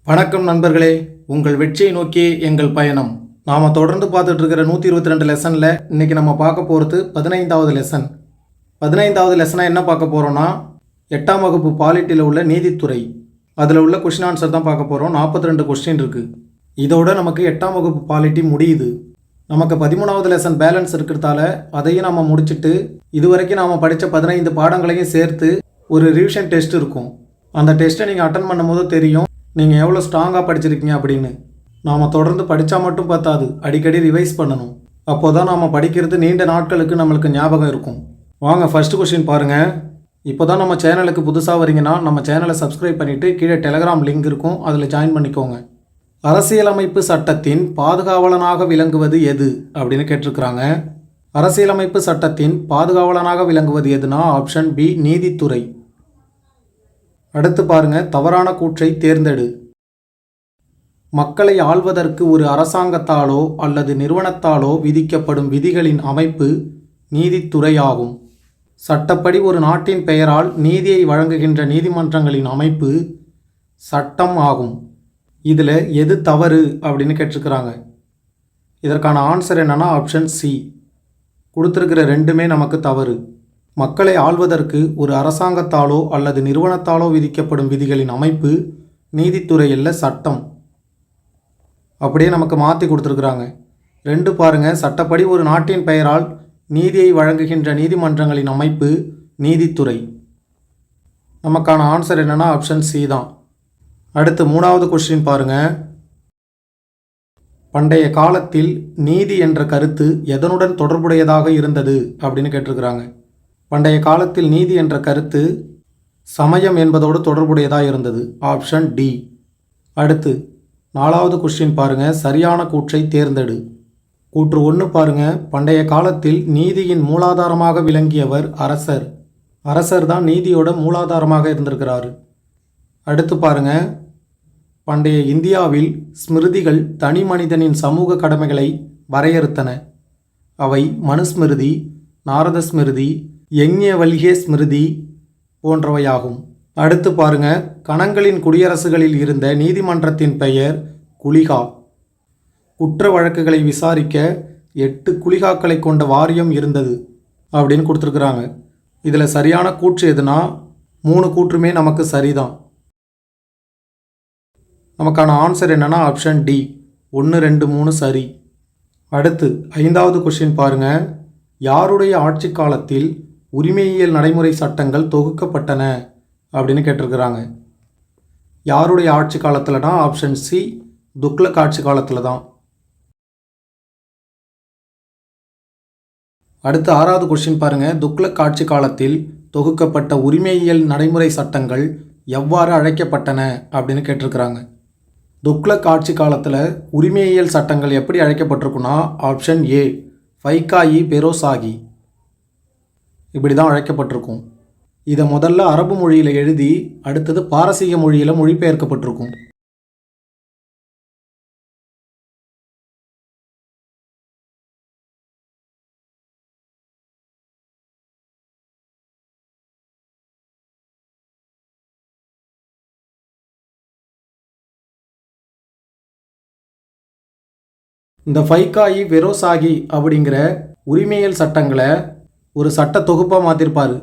வணக்கம் நண்பர்களே, உங்கள் வெற்றியை நோக்கி எங்கள் பயணம். நாம் தொடர்ந்து பார்த்துட்டு இருக்கிற 122 லெசனில் இன்றைக்கி நம்ம பார்க்க போகிறது 15வது லெசன். 15வது லெசனாக என்ன பார்க்க போகிறோன்னா, 8ஆம் வகுப்பு பாலிட்டியில் உள்ள நீதித்துறை அதில் உள்ள கொஷின் ஆன்சர் தான் பார்க்க போகிறோம். 42 கொஸ்டின் இருக்குது. இதோட நமக்கு 8ஆம் வகுப்பு பாலிட்டி முடியுது. நமக்கு 13வது லெசன் பேலன்ஸ் இருக்கிறதால அதையும் நம்ம முடிச்சுட்டு இதுவரைக்கும் நாம் படித்த 15 பாடங்களையும் சேர்த்து ஒரு ரிவிஷன் டெஸ்ட் இருக்கும். அந்த டெஸ்ட்டை நீங்கள் அட்டன் பண்ணும்போது தெரியும் நீங்கள் எவ்வளோ ஸ்ட்ராங்காக படிச்சிருக்கீங்க அப்படின்னு. நாம் தொடர்ந்து படித்தா மட்டும் பத்தாது, அடிக்கடி ரிவைஸ் பண்ணணும். அப்போ தான் நாம் படிக்கிறது நீண்ட நாட்களுக்கு நம்மளுக்கு ஞாபகம் இருக்கும். வாங்க ஃபர்ஸ்ட் கொஸ்டின் பாருங்கள். இப்போ தான் நம்ம சேனலுக்கு புதுசாக வரீங்கன்னா நம்ம சேனலை சப்ஸ்கிரைப் பண்ணிவிட்டு கீழே டெலகிராம் லிங்க் இருக்கும், அதில் ஜாயின் பண்ணிக்கோங்க. அரசியலமைப்பு சட்டத்தின் பாதுகாவலனாக விளங்குவது எது அப்படின்னு கேட்டிருக்கிறாங்க. அரசியலமைப்பு சட்டத்தின் பாதுகாவலனாக விளங்குவது எதுனா ஆப்ஷன் பி, நீதித்துறை. அடுத்து பாருங்க, தவறான கூற்றை தேர்ந்தெடு. மக்களை ஆள்வதற்கு ஒரு அரசாங்கத்தாலோ அல்லது நிறுவனத்தாலோ விதிக்கப்படும் விதிகளின் அமைப்பு நீதித்துறை ஆகும். சட்டப்படி ஒரு நாட்டின் பெயரால் நீதியை வழங்குகின்ற நீதிமன்றங்களின் அமைப்பு சட்டம் ஆகும். இதில் எது தவறு அப்படின்னு கேட்டிருக்கிறாங்க. இதற்கான ஆன்சர் என்னன்னா ஆப்ஷன் சி. கொடுத்துருக்கிற ரெண்டுமே நமக்கு தவறு. மக்களை ஆள்வதற்கு ஒரு அரசாங்கத்தாலோ அல்லது நிறுவனத்தாலோ விதிக்கப்படும் விதிகளின் அமைப்பு நீதித்துறையில் சட்டம். அப்படியே நமக்கு மாற்றி கொடுத்துருக்குறாங்க. ரெண்டு பாருங்கள், சட்டப்படி ஒரு நாட்டின் பெயரால் நீதியை வழங்குகின்ற நீதிமன்றங்களின் அமைப்பு நீதித்துறை. நமக்கான ஆன்சர் என்னன்னா ஆப்ஷன் சி தான். அடுத்து 3வது கொஸ்டின் பாருங்கள். பண்டைய காலத்தில் நீதி என்ற கருத்து எதனுடன் தொடர்புடையதாக இருந்தது அப்படின்னு கேட்டிருக்கிறாங்க. பண்டைய காலத்தில் நீதி என்ற கருத்து சமயம் என்பதோடு தொடர்புடையதாக இருந்தது. Option D. அடுத்து 4வது கொஸ்டின் பாருங்கள். சரியான கூற்றை தேர்ந்தெடு. கூற்று 1 பாருங்கள். பண்டைய காலத்தில் நீதியின் மூலாதாரமாக விளங்கியவர் அரசர். அரசர் தான் நீதியோட மூலாதாரமாக இருந்திருக்கிறாரு. அடுத்து பாருங்கள். பண்டைய இந்தியாவில் ஸ்மிருதிகள் தனி மனிதனின் சமூக கடமைகளை வரையறுத்தன. அவை மனுஸ்மிருதி, நாரத ஸ்மிருதி, யக்ஞவல்கிய ஸ்மிருதி போன்றவையாகும். அடுத்து பாருங்க, கணங்களின் குடியரசுகளில் இருந்த நீதிமன்றத்தின் பெயர் குலிகா. குற்ற வழக்குகளை விசாரிக்க 8 குலிகாக்களை கொண்ட வாரியம் இருந்தது அப்படின்னு கொடுத்துருக்குறாங்க. இதில் சரியான கூற்று எதுனா 3 கூற்றுமே நமக்கு சரிதான். நமக்கான ஆன்சர் என்னன்னா ஆப்ஷன் டி, 1, 2, 3 சரி. அடுத்து 5வது கொஸ்டின் பாருங்கள். யாருடைய ஆட்சி காலத்தில் உரிமையியல் நடைமுறை சட்டங்கள் தொகுக்கப்பட்டன அப்படின்னு கேட்டிருக்கிறாங்க. யாருடைய ஆட்சி காலத்தில்னா ஆப்ஷன் சி, துக்ளக் ஆட்சி காலத்தில் தான். அடுத்து 6வது கொஸ்டின் பாருங்கள். துக்ளக் ஆட்சி காலத்தில் தொகுக்கப்பட்ட உரிமையியல் நடைமுறை சட்டங்கள் எவ்வாறு அழைக்கப்பட்டன அப்படின்னு கேட்டிருக்கிறாங்க. துக்ளக் ஆட்சி காலத்தில் உரிமையியல் சட்டங்கள் எப்படி அழைக்கப்பட்டிருக்குன்னா ஆப்ஷன் ஏ, ஃபைகாயி பெரோசாகி. இப்படி தான் அழைக்கப்பட்டிருக்கும். இதை முதல்ல அரபு மொழியில் எழுதி அடுத்தது பாரசீக மொழியில் மொழிபெயர்க்கப்பட்டிருக்கும். இந்த ஃபைகாயி பெரோசாகி அப்படிங்கிற உரிமையியல் சட்டங்களை ஒரு சட்ட தொகுப்பாக மாற்றிருப்பார்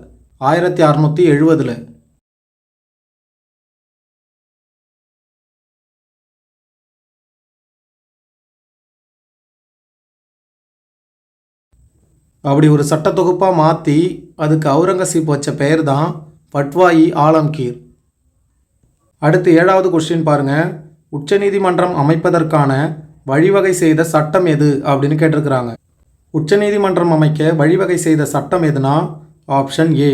1670. அப்படி ஒரு சட்ட தொகுப்பாக மாற்றி அதுக்கு அவுரங்கசீப் வச்ச பெயர் தான் பட்வாயி ஆலம்கீர். அடுத்து 7வது கொஸ்டின் பாருங்கள். உச்சநீதிமன்றம் அமைப்பதற்கான வழிவகை செய்த சட்டம் எது அப்படின்னு கேட்டிருக்கிறாங்க. உச்சநீதிமன்றம் அமைக்க வழிவகை செய்த சட்டம் எதுனா ஆப்ஷன் ஏ,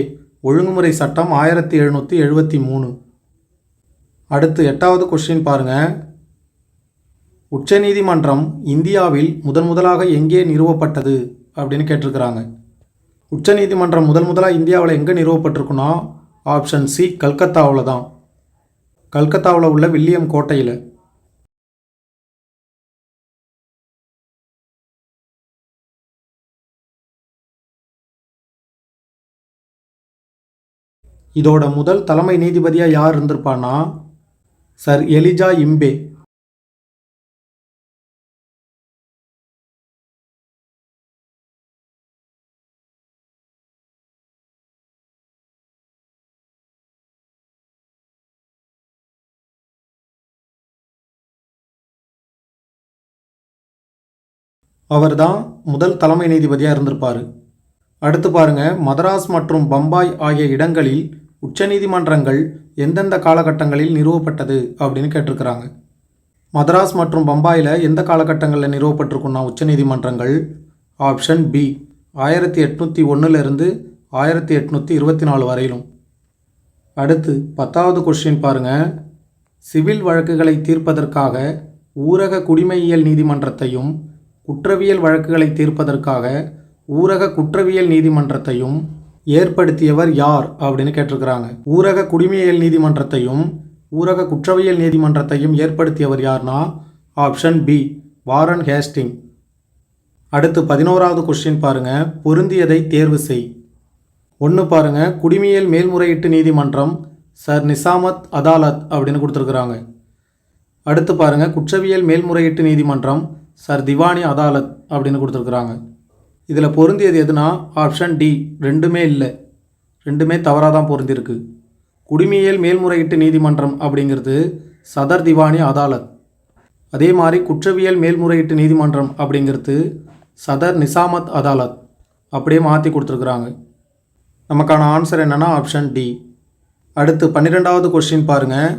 ஒழுங்குமுறை சட்டம் 1773. அடுத்து 8வது கொஸ்டின் பாருங்கள். உச்சநீதிமன்றம் இந்தியாவில் முதலாக எங்கே நிறுவப்பட்டது அப்படின்னு கேட்டிருக்கிறாங்க. உச்சநீதிமன்றம் முதலாக இந்தியாவில் எங்கே நிறுவப்பட்டிருக்குன்னா ஆப்ஷன் சி, கல்கத்தாவில் தான். கல்கத்தாவில் உள்ள வில்லியம் கோட்டையில். இதோட முதல் தலைமை நீதிபதியாக யார் இருந்திருப்பான்னா சர் எலிஜா இம்பே. அவர் தான் முதல் தலைமை நீதிபதியாக இருந்திருப்பார். அடுத்து பாருங்க, மதராஸ் மற்றும் பம்பாய் ஆகிய இடங்களில் உச்சநீதிமன்றங்கள் எந்தெந்த காலகட்டங்களில் நிறுவப்பட்டது அப்படின்னு கேட்டிருக்கிறாங்க. மதராஸ் மற்றும் பம்பாயில் எந்த காலகட்டங்களில் நிறுவப்பட்டிருக்குன்னா உச்சநீதிமன்றங்கள்? ஆப்ஷன் பி 1801 1824 வரையிலும். அடுத்து 10வது கொஸ்டின் பாருங்கள். சிவில் வழக்குகளை தீர்ப்பதற்காக ஊரக குடிமையியல் நீதிமன்றத்தையும் குற்றவியல் வழக்குகளை தீர்ப்பதற்காக ஊரக குற்றவியல் நீதிமன்றத்தையும் ஏற்படுத்தியவர் யார் அப்படின்னு கேட்டிருக்கிறாங்க. ஊரக குடிமையியல் நீதிமன்றத்தையும் ஊரக குற்றவியல் நீதிமன்றத்தையும் ஏற்படுத்தியவர் யார்னா ஆப்ஷன் பி வாரன் ஹேஸ்டிங். அடுத்து 11வது கொஸ்டின் பாருங்கள். பொருந்தியதை தேர்வு செய். ஒன்று பாருங்கள், குடிமையியல் மேல்முறையீட்டு நீதிமன்றம் சர் நிசாமத் அதாலத் அப்படின்னு கொடுத்துருக்குறாங்க. அடுத்து பாருங்கள், குற்றவியல் மேல்முறையீட்டு நீதிமன்றம் சர் திவானி அதாலத் அப்படின்னு கொடுத்துருக்குறாங்க. இதில் பொருந்தியது எதுனா ஆப்ஷன் டி ரெண்டுமே இல்லை, ரெண்டுமே தவறாக தான் பொருந்திருக்கு. குடிமையியல் மேல்முறையீட்டு நீதிமன்றம் அப்படிங்கிறது சதர் திவானி அதாலத். அதே மாதிரி குற்றவியல் மேல்முறையீட்டு நீதிமன்றம் அப்படிங்கிறது சதர் நிசாமத் அதாலத். அப்படியே மாற்றி கொடுத்துருக்குறாங்க. நமக்கான ஆன்சர் என்னென்னா ஆப்ஷன் டி. அடுத்து 12வது கொஸ்டின் பாருங்கள்.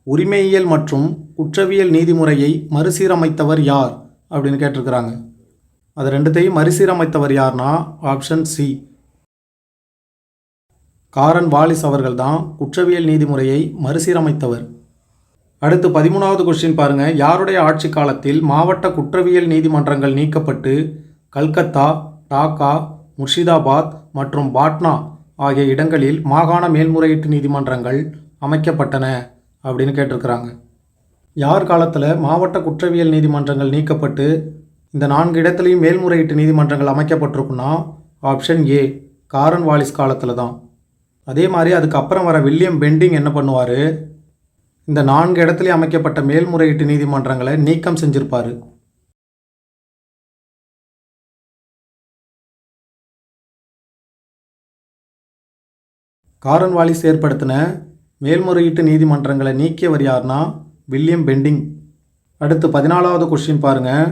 உரிமையியல் மற்றும் குற்றவியல் நீதிமுறையை மறுசீரமைத்தவர் யார் அப்படின்னு கேட்டிருக்கிறாங்க. அது ரெண்டுத்தையும் மறுசீரமைத்தவர் யார்னா ஆப்ஷன் சி காரன் வாலிஸ் அவர்கள் தான் குற்றவியல் நீதிமுறையை மறுசீரமைத்தவர். அடுத்து 13வது கொஸ்டின் பாருங்கள். யாருடைய ஆட்சி காலத்தில் மாவட்ட குற்றவியல் நீதிமன்றங்கள் நீக்கப்பட்டு கல்கத்தா, டாக்கா, முர்ஷிதாபாத் மற்றும் பாட்னா ஆகிய இடங்களில் மாகாண மேல்முறையீட்டு நீதிமன்றங்கள் அமைக்கப்பட்டன அப்படின்னு கேட்டிருக்கிறாங்க. யார் காலத்தில் மாவட்ட குற்றவியல் நீதிமன்றங்கள் நீக்கப்பட்டு இந்த 4 இடத்துலையும் மேல்முறையீட்டு நீதிமன்றங்கள் அமைக்கப்பட்டிருக்குன்னா ஆப்ஷன் ஏ காரன் வாலிஸ் காலத்தில் தான். அதே மாதிரி அதுக்கப்புறம் வர வில்லியம் பெண்டிங் என்ன பண்ணுவார், இந்த 4 இடத்துலையும் அமைக்கப்பட்ட மேல்முறையீட்டு நீதிமன்றங்களை நீக்கம் செஞ்சிருப்பார். காரன் வாலிஸ் ஏற்படுத்தின மேல்முறையீட்டு நீதிமன்றங்களை நீக்கியவர் யார்னா வில்லியம் பெண்டிங். அடுத்து 14வது கொஸ்டின் பாருங்கள்.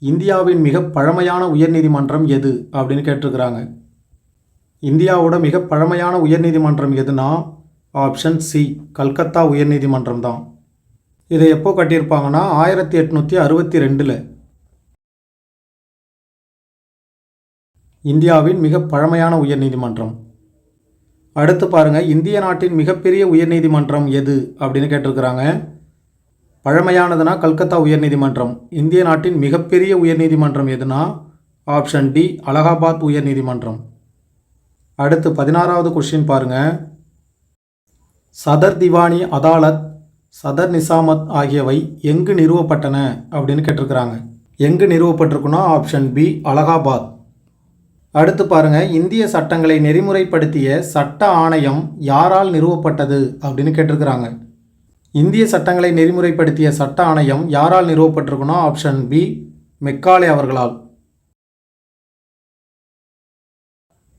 இந்தியாவின் மிக பழமையான உயர்நீதிமன்றம் எது அப்படின்னு கேட்டிருக்கிறாங்க. இந்தியாவோட மிக பழமையான உயர்நீதிமன்றம் எதுனா ஆப்ஷன் சி கல்கத்தா உயர்நீதிமன்றம் தான். இதை எப்போ கட்டியிருப்பாங்கன்னா 1862. இந்தியாவின் மிக பழமையான உயர்நீதிமன்றம். அடுத்து பாருங்கள், இந்திய நாட்டின் மிகப்பெரிய உயர்நீதிமன்றம் எது அப்படின்னு கேட்டிருக்கிறாங்க. பழமையானதுனா கல்கத்தா உயர்நீதிமன்றம். இந்திய நாட்டின் மிகப்பெரிய உயர்நீதிமன்றம் எதுனா ஆப்ஷன் டி அலகாபாத் உயர்நீதிமன்றம். அடுத்து 16வது கொஸ்டின் பாருங்கள். சதர் திவானி அதாலத், சதர் நிசாமத் ஆகியவை எங்கு நிறுவப்பட்டன அப்படின்னு கேட்டிருக்கிறாங்க. எங்கு நிறுவப்பட்டிருக்குன்னா ஆப்ஷன் பி அலகாபாத். அடுத்து பாருங்கள், இந்திய சட்டங்களை நெறிமுறைப்படுத்திய சட்ட ஆணையம் யாரால் நிறுவப்பட்டது அப்படின்னு கேட்டிருக்கிறாங்க. இந்திய சட்டங்களை நெறிமுறைப்படுத்திய சட்ட ஆணையம் யாரால் நிறுவப்பட்டிருக்குன்னா ஆப்ஷன் பி மெக்காலே அவர்களால்.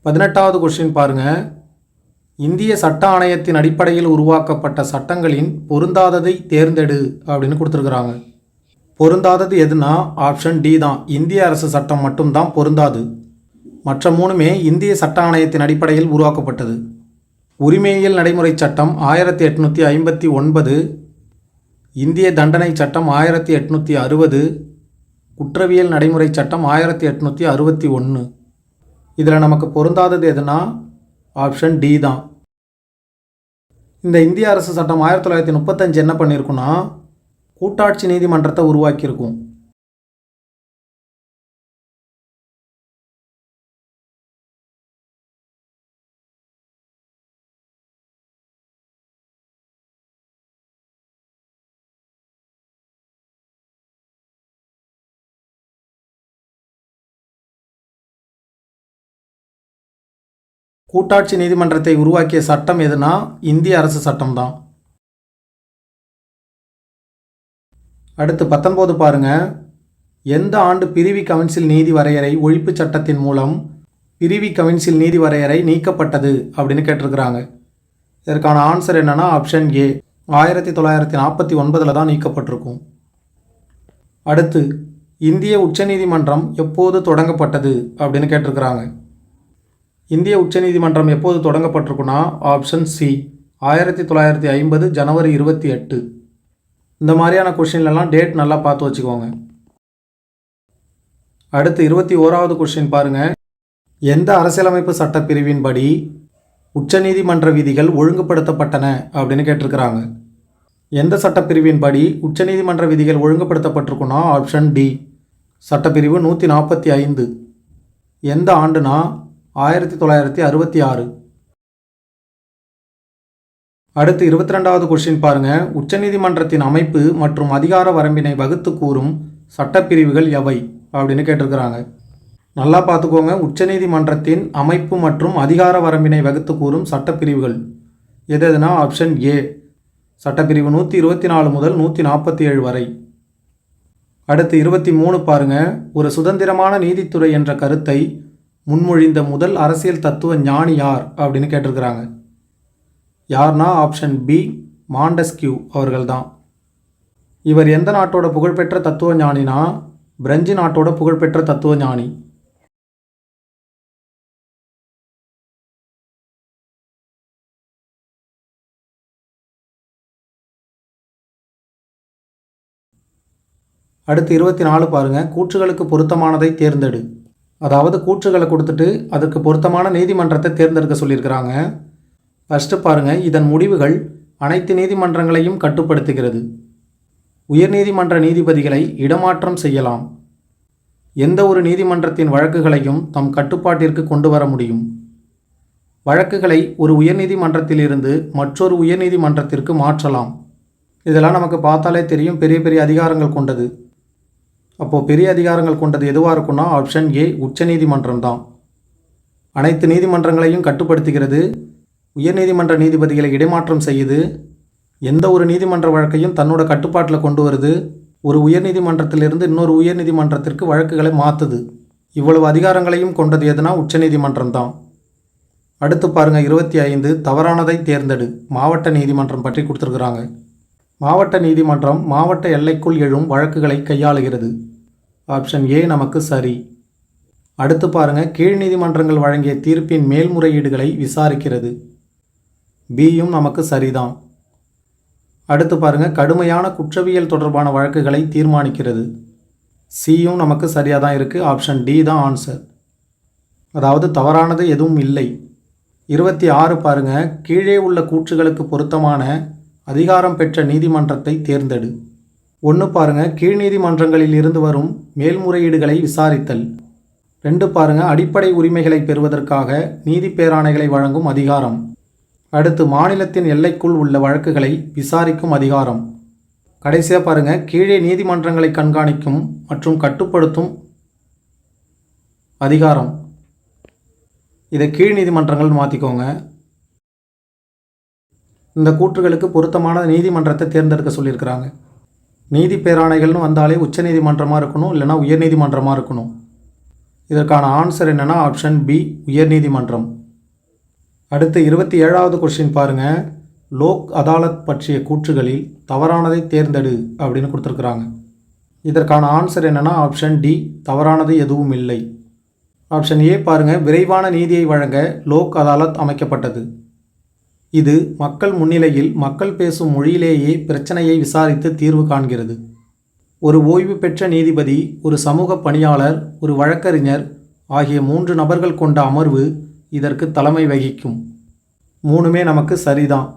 18வது கொஸ்டின் பாருங்கள். இந்திய சட்ட ஆணையத்தின் அடிப்படையில் உருவாக்கப்பட்ட சட்டங்களின் பொருந்தாததை தேர்ந்தெடு அப்படின்னு கொடுத்துருக்குறாங்க. பொருந்தாதது எதுனா ஆப்ஷன் டி தான். இந்திய அரசு சட்டம் மட்டும்தான் பொருந்தாது. மற்ற 3மே இந்திய சட்ட ஆணையத்தின் அடிப்படையில் உருவாக்கப்பட்டது. உரிமையியல் நடைமுறை சட்டம் 1859, இந்திய தண்டனை சட்டம் 1860, குற்றவியல் நடைமுறை சட்டம் 1861. இதில் நமக்கு பொருந்தாதது எதுனா ஆப்ஷன் டி தான். இந்த இந்திய அரசு சட்டம் 1935 என்ன பண்ணியிருக்குன்னா கூட்டாட்சி நீதிமன்றத்தை உருவாக்கியிருக்கும். கூட்டாட்சி நீதிமன்றத்தை உருவாக்கிய சட்டம் எதுனா இந்திய அரசு சட்டம் தான். அடுத்து 19 பாருங்க. எந்த ஆண்டு பிரிவி கவுன்சில் நீதி வரையறை ஒழிப்பு சட்டத்தின் மூலம் பிரிவி கவுன்சில் நீதி வரையறை நீக்கப்பட்டது அப்படின்னு கேட்டிருக்கிறாங்க. இதற்கான ஆன்சர் என்னன்னா ஆப்ஷன் ஏ 1949 தான் நீக்கப்பட்டிருக்கும். அடுத்து இந்திய உச்சநீதிமன்றம் எப்போது தொடங்கப்பட்டது அப்படின்னு கேட்டிருக்கிறாங்க. இந்திய உச்சநீதிமன்றம் எப்போது தொடங்கப்பட்டிருக்குன்னா ஆப்ஷன் சி 1950 ஜனவரி 28. இந்த மாதிரியான கொஷின்லாம் டேட் நல்லா பார்த்து வச்சுக்கோங்க. அடுத்து 21வது கொஷின் பாருங்கள். எந்த அரசியலமைப்பு சட்டப்பிரிவின்படி உச்சநீதிமன்ற விதிகள் ஒழுங்குபடுத்தப்பட்டன அப்படின்னு கேட்டிருக்கிறாங்க. எந்த சட்டப்பிரிவின்படி உச்சநீதிமன்ற விதிகள் ஒழுங்குபடுத்தப்பட்டிருக்குன்னா ஆப்ஷன் டி சட்டப்பிரிவு 145. எந்த ஆண்டுனா 1966. அடுத்து 22வது கொஸ்டின் பாருங்கள். உச்சநீதிமன்றத்தின் அமைப்பு மற்றும் அதிகார வரம்பினை வகுத்து கூறும் சட்டப்பிரிவுகள் எவை அப்படின்னு கேட்டிருக்கிறாங்க. நல்லா பார்த்துக்கோங்க. உச்சநீதிமன்றத்தின் அமைப்பு மற்றும் அதிகார வரம்பினை வகுத்து கூறும் சட்டப்பிரிவுகள் எதுனா ஆப்ஷன் ஏ சட்டப்பிரிவு 124 முதல் 147 வரை. அடுத்து 23 பாருங்க. ஒரு சுதந்திரமான நீதித்துறை என்ற கருத்தை முன்மொழிந்த முதல் அரசியல் தத்துவ ஞானி யார் அப்படின்னு கேட்டிருக்கிறாங்க. யார்னா ஆப்ஷன் பி மாண்டஸ்கியூ அவர்கள் தான். இவர் எந்த நாட்டோட புகழ்பெற்ற தத்துவ ஞானினா பிரெஞ்சு நாட்டோட புகழ்பெற்ற தத்துவ ஞானி. அடுத்து 24 பாருங்கள். கூற்றுகளுக்கு பொருத்தமானதை தேர்ந்தெடு. அதாவது கூற்றுகளை கொடுத்துட்டு அதற்கு பொருத்தமான நீதிமன்றத்தை தேர்ந்தெடுக்க சொல்லியிருக்கிறாங்க. ஃபஸ்ட்டு பாருங்கள். இதன் முடிவுகள் அனைத்து நீதிமன்றங்களையும் கட்டுப்படுத்துகிறது. உயர்நீதிமன்ற நீதிபதிகளை இடமாற்றம் செய்யலாம். எந்த ஒரு நீதிமன்றத்தின் வழக்குகளையும் தம் கட்டுப்பாட்டிற்கு கொண்டு வர முடியும். வழக்குகளை ஒரு உயர்நீதிமன்றத்திலிருந்து மற்றொரு உயர்நீதிமன்றத்திற்கு மாற்றலாம். இதெல்லாம் நமக்கு பார்த்தாலே தெரியும் பெரிய பெரிய அதிகாரங்கள் கொண்டது. அப்போது பெரிய அதிகாரங்கள் கொண்டது எதுவாக இருக்குன்னா ஆப்ஷன் ஏ உச்சநீதிமன்றம் தான். அனைத்து நீதிமன்றங்களையும் கட்டுப்படுத்துகிறது. உயர்நீதிமன்ற நீதிபதிகளை இடைமாற்றம் செய்யுது. எந்த ஒரு நீதிமன்ற வழக்கையும் தன்னோட கட்டுப்பாட்டில் கொண்டு வருது. ஒரு உயர்நீதிமன்றத்திலிருந்து இன்னொரு உயர்நீதிமன்றத்திற்கு வழக்குகளை மாற்றுது. இவ்வளவு அதிகாரங்களையும் கொண்டது எதுனா உச்சநீதிமன்றம் தான். அடுத்து பாருங்கள் 25. தவறானதை தேர்ந்தெடு. மாவட்ட நீதிமன்றம் பற்றி கொடுத்துருக்குறாங்க. மாவட்ட நீதிமன்றம் மாவட்ட எல்லைக்குள் எழும் வழக்குகளை கையாளுகிறது. ஆப்ஷன் ஏ நமக்கு சரி. அடுத்து பாருங்கள். கீழ் நீதிமன்றங்கள் வழங்கிய தீர்ப்பின் மேல்முறையீடுகளை விசாரிக்கிறது. பியும் நமக்கு சரிதான். அடுத்து பாருங்கள். கடுமையான குற்றவியல் தொடர்பான வழக்குகளை தீர்மானிக்கிறது. சியும் நமக்கு சரியாக தான் இருக்குது. ஆப்ஷன் டி தான் ஆன்சர். அதாவது தவறானது எதுவும் இல்லை. 26 பாருங்கள். கீழே உள்ள கூற்றுகளுக்கு பொருத்தமான அதிகாரம் பெற்ற நீதிமன்றத்தை தேர்ந்தெடு. 1 பாருங்கள். கீழ் நீதிமன்றங்களில் இருந்து வரும் மேல்முறையீடுகளை விசாரித்தல். 2 பாருங்கள். அடிப்படை உரிமைகளை பெறுவதற்காக நீதி பேராணைகளை வழங்கும் அதிகாரம். அடுத்து மாநிலத்தின் எல்லைக்குள் உள்ள வழக்குகளை விசாரிக்கும் அதிகாரம். கடைசியாக பாருங்கள். கீழே நீதிமன்றங்களை கண்காணிக்கும் மற்றும் கட்டுப்படுத்தும் அதிகாரம். இதை கீழ் நீதிமன்றங்கள் மாற்றிக்கோங்க. இந்த கூற்றுகளுக்கு பொருத்தமான நீதிமன்றத்தை தேர்ந்தெடுக்க சொல்லியிருக்கிறாங்க. நீதி பேராணைகள்னு வந்தாலே உச்ச நீதிமன்றமாக இருக்கணும், இல்லைனா உயர்நீதிமன்றமாக இருக்கணும். இதற்கான ஆன்சர் என்னென்னா ஆப்ஷன் பி உயர்நீதிமன்றம். அடுத்து 27வது கொஸ்டின் பாருங்கள். லோக் அதாலத் பற்றிய கூற்றுகளில் தவறானதை தேர்ந்தெடு அப்படின்னு கொடுத்துருக்குறாங்க. இதற்கான ஆன்சர் என்னென்னா ஆப்ஷன் டி தவறானது எதுவும் இல்லை. ஆப்ஷன் ஏ பாருங்கள். விரைவான நீதியை வழங்க லோக் அதாலத் அமைக்கப்பட்டது. இது மக்கள் முன்னிலையில் மக்கள் பேசும் மொழியிலேயே பிரச்சனையை விசாரித்து தீர்வு காண்கிறது. ஒரு ஓய்வு பெற்ற நீதிபதி, ஒரு சமூக பணியாளர், ஒரு வழக்கறிஞர் ஆகிய 3 நபர்கள் கொண்ட அமர்வு இதற்கு தலைமை வகிக்கும். 3மே நமக்கு சரிதான்.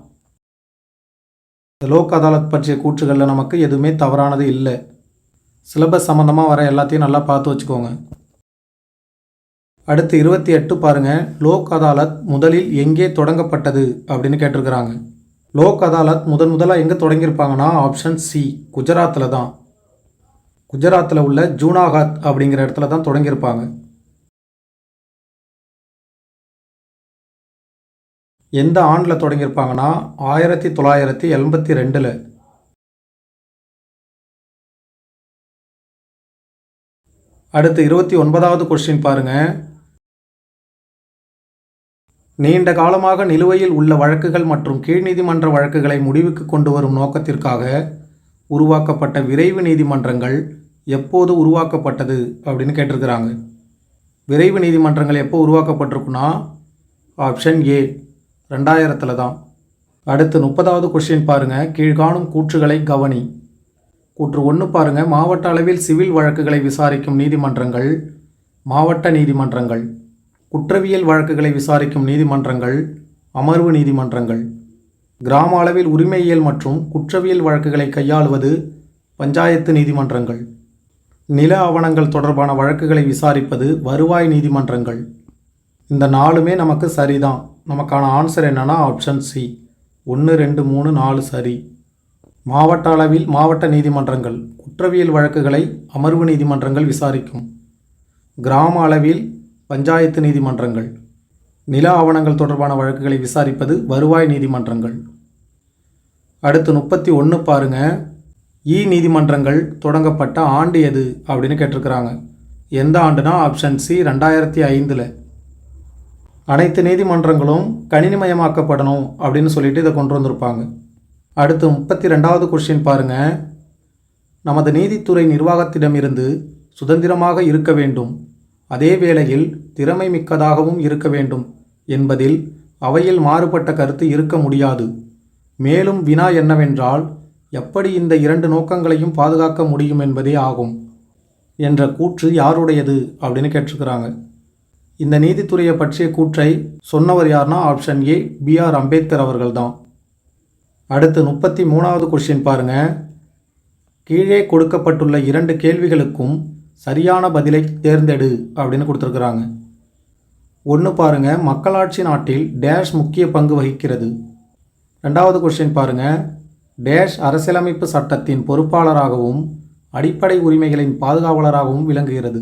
லோக் அதாலத் பற்றிய கூற்றுகளில் நமக்கு எதுவுமே தவறானது இல்லை. சிலபஸ் சம்மந்தமாக வர எல்லாத்தையும் நல்லா பார்த்து வச்சுக்கோங்க. அடுத்து 28 பாருங்கள். லோக் அதாலத் முதலில் எங்கே தொடங்கப்பட்டது அப்படின்னு கேட்டிருக்கிறாங்க. லோக் அதாலத் முதலாக எங்கே தொடங்கியிருப்பாங்கன்னா ஆப்ஷன் சி குஜராத்தில் தான். குஜராத்தில் உள்ள ஜூனாகத் அப்படிங்கிற இடத்துல தான் தொடங்கியிருப்பாங்க. எந்த ஆண்டில் தொடங்கியிருப்பாங்கன்னா 1982. அடுத்து 29வது கொஸ்டின் பாருங்க. நீண்ட காலமாக நிலுவையில் உள்ள வழக்குகள் மற்றும் கீழ்நீதிமன்ற வழக்குகளை முடிவுக்கு கொண்டு வரும் நோக்கத்திற்காக உருவாக்கப்பட்ட விரைவு நீதிமன்றங்கள் எப்போது உருவாக்கப்பட்டது அப்படின்னு கேட்டிருக்கிறாங்க. விரைவு நீதிமன்றங்கள் எப்போ உருவாக்கப்பட்டிருக்குன்னா ஆப்ஷன் ஏ 2000 தான். அடுத்து 30வது கொஸ்டின் பாருங்கள். கீழ்காணும் கூற்றுகளை கவனி. கூற்று 1 பாருங்கள். மாவட்ட அளவில் சிவில் வழக்குகளை விசாரிக்கும் நீதிமன்றங்கள் மாவட்ட நீதிமன்றங்கள். குற்றவியல் வழக்குகளை விசாரிக்கும் நீதிமன்றங்கள் அமர்வு நீதிமன்றங்கள். கிராம அளவில் உரிமையியல் மற்றும் குற்றவியல் வழக்குகளை கையாளுவது பஞ்சாயத்து நீதிமன்றங்கள். நில ஆவணங்கள் தொடர்பான வழக்குகளை விசாரிப்பது வருவாய் நீதிமன்றங்கள். இந்த 4மே நமக்கு சரிதான். நமக்கான ஆன்சர் என்னன்னா ஆப்ஷன் சி 1 2 3 4 சரி. மாவட்ட அளவில் மாவட்ட நீதிமன்றங்கள் குற்றவியல் வழக்குகளை அமர்வு நீதிமன்றங்கள் விசாரிக்கும். கிராம அளவில் பஞ்சாயத்து நீதிமன்றங்கள். நில ஆவணங்கள் தொடர்பான வழக்குகளை விசாரிப்பது வருவாய் நீதிமன்றங்கள். அடுத்து 31 பாருங்க. நீதிமன்றங்கள் தொடங்கப்பட்ட ஆண்டு எது அப்படின்னு கேட்டிருக்கிறாங்க. எந்த ஆண்டுனா ஆப்ஷன் சி 2005. அனைத்து நீதிமன்றங்களும் கணினிமயமாக்கப்படணும் அப்படின்னு சொல்லிட்டு இதை கொண்டு வந்திருப்பாங்க. அடுத்து 32வது கொஸ்டின் பாருங்க. நமது நீதித்துறை நிர்வாகத்திடமிருந்து சுதந்திரமாக இருக்க வேண்டும், அதே வேளையில் திறமை மிக்கதாகவும் இருக்க வேண்டும் என்பதில் அவையில் மாறுபட்ட கருத்து இருக்க முடியாது. மேலும் வினா என்னவென்றால் எப்படி இந்த 2 நோக்கங்களையும் பாதுகாக்க முடியும் என்பதே ஆகும் என்ற கூற்று யாருடையது அப்படின்னு கேட்டிருக்கிறாங்க. இந்த நீதித்துறையை பற்றிய கூற்றை சொன்னவர் யார்னா ஆப்ஷன் ஏ பிஆர் அம்பேத்கர் அவர்கள் தான். அடுத்து 33வது கொஸ்டின் பாருங்க. கீழே கொடுக்கப்பட்டுள்ள 2 கேள்விகளுக்கும் சரியான பதிலை தேர்ந்தெடு அப்படின்னு கொடுத்துருக்குறாங்க. 1 பாருங்க. மக்களாட்சி நாட்டில் டேஷ் முக்கிய பங்கு வகிக்கிறது. 2வது கொஸ்டின் பாருங்க. டேஷ் அரசியலமைப்பு சட்டத்தின் பொறுப்பாளராகவும் அடிப்படை உரிமைகளின் பாதுகாவலராகவும் விளங்குகிறது.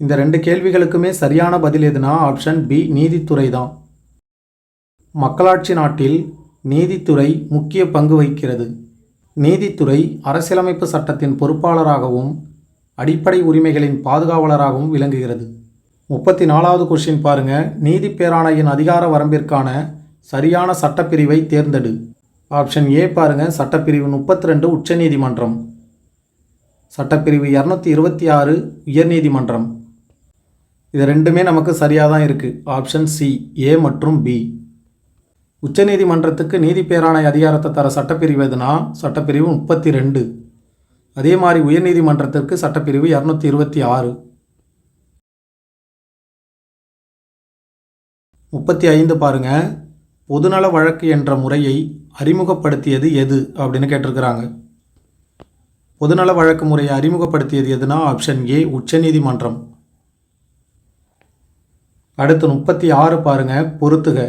இந்த 2 கேள்விகளுக்குமே சரியான பதில் எதுனா ஆப்ஷன் பி நீதித்துறை தான். மக்களாட்சி நாட்டில் நீதித்துறை முக்கிய பங்கு வகிக்கிறது. நீதித்துறை அரசியலமைப்பு சட்டத்தின் பொறுப்பாளராகவும் அடிப்படை உரிமைகளின் பாதுகாவலராகவும் விளங்குகிறது. 34வது கொஸ்டின் பாருங்க. நீதி பேராணையின் அதிகார வரம்பிற்கான சரியான சட்டப்பிரிவை தேர்ந்தெடு. ஆப்ஷன் ஏ பாருங்க. சட்டப்பிரிவு 32 உச்சநீதிமன்றம். சட்டப்பிரிவு 226 உயர்நீதிமன்றம். இது 2மே நமக்கு சரியாக தான் இருக்குது. ஆப்ஷன் சி ஏ மற்றும் பி. உச்சநீதிமன்றத்துக்கு நீதி பேராணை அதிகாரத்தை தர சட்டப்பிரிவு எதுனா சட்டப்பிரிவு 32. அதே மாதிரி உயர்நீதிமன்றத்திற்கு சட்டப்பிரிவு 226. 35 பாருங்க. பொதுநல வழக்கு என்ற முறையை அறிமுகப்படுத்தியது எது அப்படின்னு கேட்டிருக்கிறாங்க. பொதுநல வழக்கு முறையை அறிமுகப்படுத்தியது எதுனா ஆப்ஷன் ஏ உச்சநீதிமன்றம். அடுத்து 36 பாருங்க. பொறுத்துக.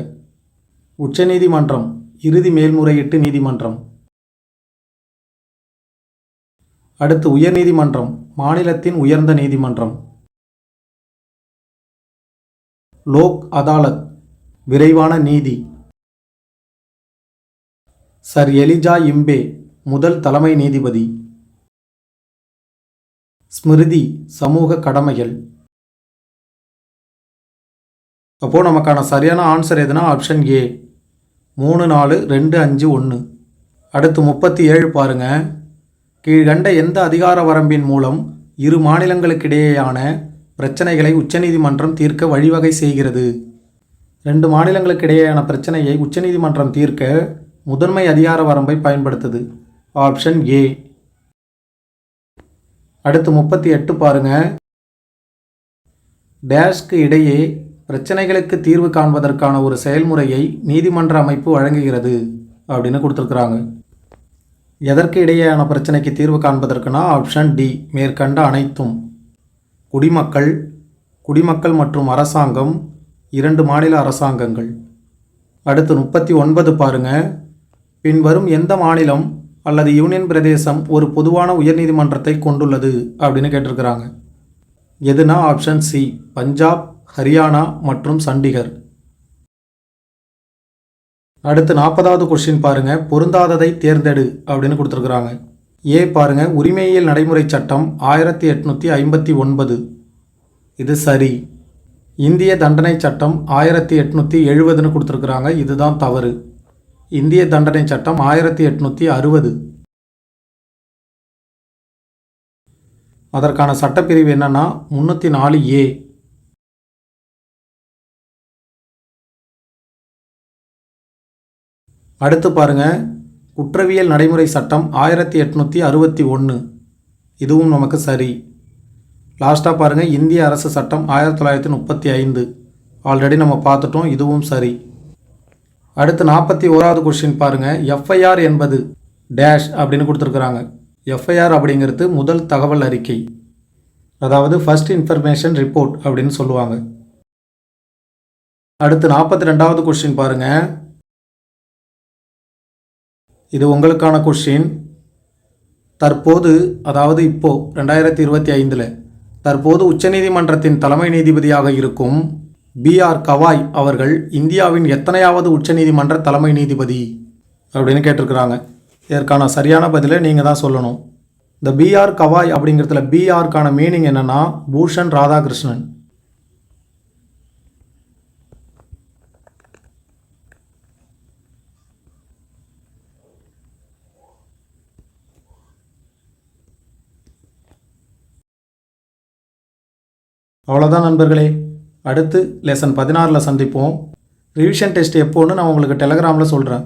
உச்சநீதிமன்றம் இறுதி மேல்முறையீட்டு நீதிமன்றம். அடுத்து உயர்நீதிமன்றம் மாநிலத்தின் உயர்ந்த நீதிமன்றம். லோக் அதாலத் விரைவான நீதி. சர் எலிஜா இம்பே முதல் தலைமை நீதிபதி. ஸ்மிருதி சமூக கடமைகள். அப்போது நமக்கான சரியான ஆன்சர் எதுனா ஆப்ஷன் ஏ 3 4 2 5 1. அடுத்து 37 பாருங்க. கீழ்கண்ட எந்த அதிகார வரம்பின் மூலம் இரு மாநிலங்களுக்கிடையேயான பிரச்சனைகளை உச்சநீதிமன்றம் தீர்க்க வழிவகை செய்கிறது? 2 மாநிலங்களுக்கிடையேயான பிரச்சனையை உச்சநீதிமன்றம் தீர்க்க முதன்மை அதிகார வரம்பை பயன்படுத்துது. Option A. அடுத்து 38 பாருங்க. டேஷ்க்கு இடையே பிரச்சனைகளுக்கு தீர்வு காண்பதற்கான ஒரு செயல்முறையை நீதிமன்ற அமைப்பு வழங்குகிறது அப்படின்னு கொடுத்துருக்குறாங்க. எதற்கு இடையேயான பிரச்சனைக்கு தீர்வு காண்பதற்குனா ஆப்ஷன் டி மேற்கண்ட அனைத்தும். குடிமக்கள் மற்றும் அரசாங்கம் 2 மாநில அரசாங்கங்கள். அடுத்து 39 பாருங்க. பின்வரும் எந்த மாநிலம் அல்லது யூனியன் பிரதேசம் ஒரு பொதுவான உயர்நீதிமன்றத்தை கொண்டுள்ளது அப்படின்னு கேட்டிருக்கிறாங்க. எதுனா ஆப்ஷன் சி பஞ்சாப், ஹரியானா மற்றும் சண்டிகர். அடுத்து 40வது கொஸ்டின் பாருங்க. பொருந்தாததை தேர்ந்தெடு அப்படின்னு கொடுத்துருக்குறாங்க. ஏ பாருங்க. உரிமையியல் நடைமுறை சட்டம் 1859. இது சரி. இந்திய தண்டனை சட்டம் 1870ன்னு கொடுத்துருக்குறாங்க. இதுதான் தவறு. இந்திய தண்டனை சட்டம் 1860. அதற்கான சட்டப்பிரிவு என்னன்னா 304A. அடுத்து பாருங்க, குற்றவியல் நடைமுறை சட்டம் 1861. இதுவும் நமக்கு சரி. லாஸ்ட்டாக பாருங்கள், இந்திய அரசு சட்டம் 1935. ஆல்ரெடி நம்ம பார்த்துட்டோம், இதுவும் சரி. அடுத்து 41வது கொஸ்டின் பாருங்கள், எஃப்ஐஆர் என்பது டேஷ் அப்படின்னு கொடுத்துருக்குறாங்க. எஃப்ஐஆர் அப்படிங்கிறது முதல் தகவல் அறிக்கை, அதாவது ஃபர்ஸ்ட் இன்ஃபர்மேஷன் ரிப்போர்ட் அப்படின்னு சொல்லுவாங்க. அடுத்து 42வது கொஸ்டின் பாருங்கள், இது உங்களுக்கான கொஸ்டின். தற்போது, அதாவது இப்போ 2025 தற்போது உச்சநீதிமன்றத்தின் தலைமை நீதிபதியாக இருக்கும் B.R. கவாய் அவர்கள் இந்தியாவின் எத்தனையாவது உச்சநீதிமன்ற தலைமை நீதிபதி அப்படின்னு கேட்டிருக்கிறாங்க. இதற்கான சரியான பதிலை நீங்கள் தான் சொல்லணும். இந்த B.R. கவாய் அப்படிங்கிறதுல B.R.க்கான மீனிங் என்னன்னா பூஷன் ராதாகிருஷ்ணன். அவ்வளோதான் நண்பர்களே. அடுத்து லெசன் 16 சந்திப்போம். ரிவிஷன் டெஸ்ட் எப்போன்னு நான் உங்களுக்கு டெலகிராமில் சொல்கிறேன்.